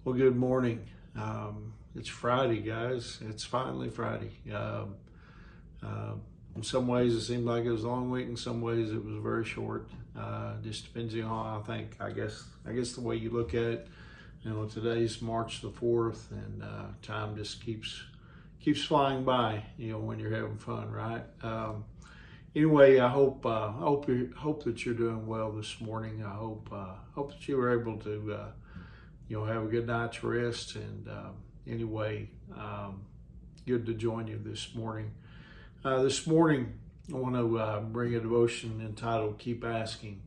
Well, good morning. It's Friday, guys. It's finally Friday. In some ways, it seemed like it was a long week. In some ways, it was very short. Just depends on, I guess the way you look at it. You know, today's March the 4th, and time just keeps flying by. You know, when you're having fun, right? Anyway, I hope that you're doing well this morning. I hope that you were able to have a good night's rest. And anyway, good to join you this morning. This morning, I want to bring a devotion entitled "Keep Asking."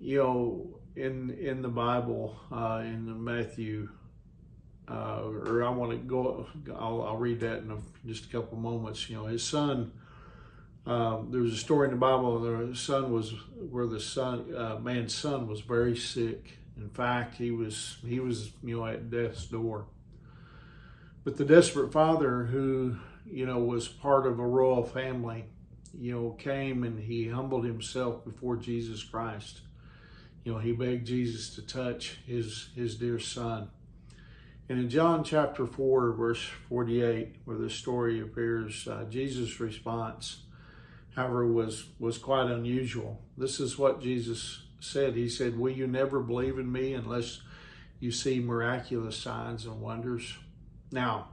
You know, in the Bible, in Matthew, or I want to go. I'll read that in just a couple moments. You know, his son. There was a story in the Bible where the man's son was very sick. In fact, he was at death's door. But the desperate father, who was part of a royal family, came and he humbled himself before Jesus Christ. He begged Jesus to touch his dear son. And in John chapter 4, verse 48, where this story appears, Jesus' response, however, was quite unusual. This is what Jesus said. He said, "Will you never believe in me unless you see miraculous signs and wonders?" Now,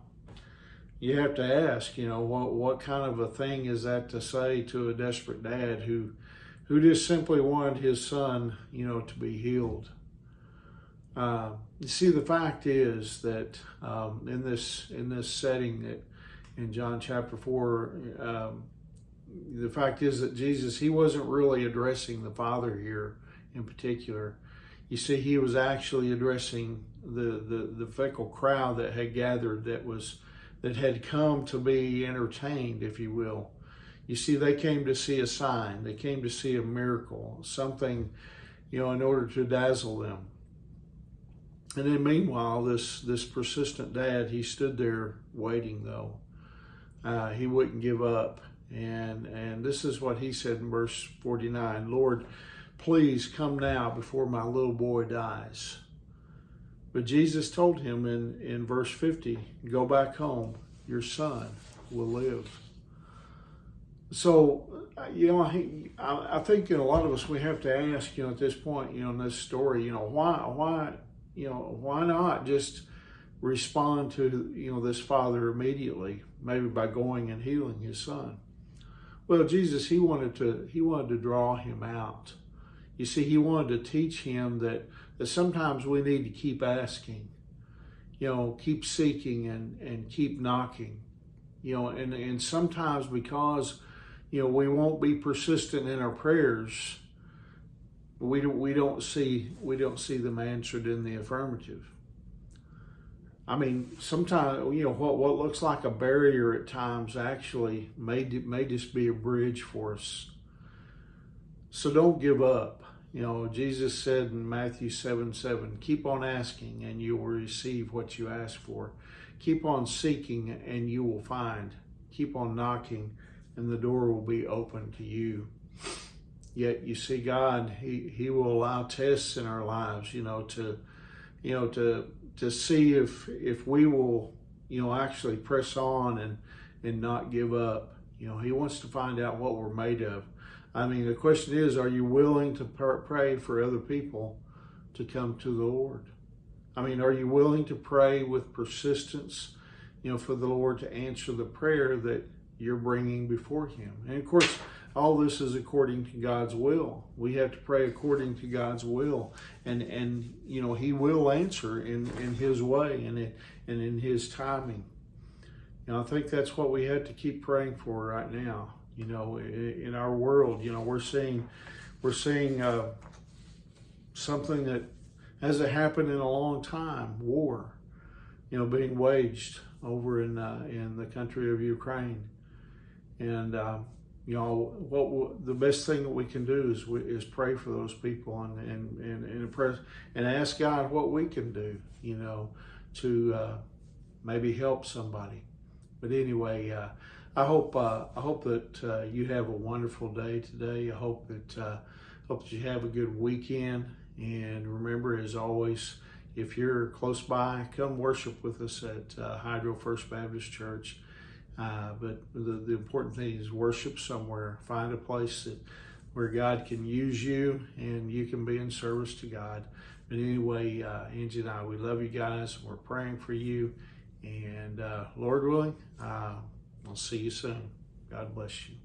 you have to ask, what kind of a thing is that to say to a desperate dad who just simply wanted his son, to be healed? You see, the fact is that in this setting, that in John chapter 4, the fact is that Jesus, he wasn't really addressing the Father here in particular. You see, he was actually addressing the fickle crowd that had gathered, that had come to be entertained, if you will. You see, they came to see a sign. They came to see a miracle, something, in order to dazzle them. And then meanwhile, this persistent dad, he stood there waiting, though. He wouldn't give up. And this is what he said in verse 49, "Lord, please come now before my little boy dies." But Jesus told him in verse 50, "Go back home, your son will live." So, I think a lot of us, we have to ask, at this point, in this story, why not just respond to, this father immediately, maybe by going and healing his son? Well, Jesus, he wanted to draw him out. You see, he wanted to teach him that sometimes we need to keep asking, keep seeking and keep knocking, and sometimes because, we won't be persistent in our prayers, we don't see them answered in the affirmative. I mean, sometimes, what looks like a barrier at times actually may just be a bridge for us. So don't give up. Jesus said in Matthew 7:7, "Keep on asking and you will receive what you ask for. Keep on seeking and you will find. Keep on knocking and the door will be open to you." Yet, you see, God, He will allow tests in our lives, to see if we will, actually press on and not give up. He wants to find out what we're made of. I mean, the question is, are you willing to pray for other people to come to the Lord? I mean, are you willing to pray with persistence, for the Lord to answer the prayer that you're bringing before Him? And of course, all this is according to God's will. We have to pray according to God's will, and He will answer in His way and in His timing. I think that's what we have to keep praying for right now. In our world, we're seeing something that hasn't happened in a long time: war, being waged over in the country of Ukraine, and the best thing that we can do is pray for those people and ask God what we can do, to maybe help somebody. But anyway, I hope that you have a wonderful day today. I hope that you have a good weekend. And remember, as always, if you're close by, come worship with us at Hydro First Baptist Church. But the important thing is worship somewhere. Find a place where God can use you and you can be in service to God. But anyway, Angie and I, we love you guys. We're praying for you. And Lord willing, I'll see you soon. God bless you.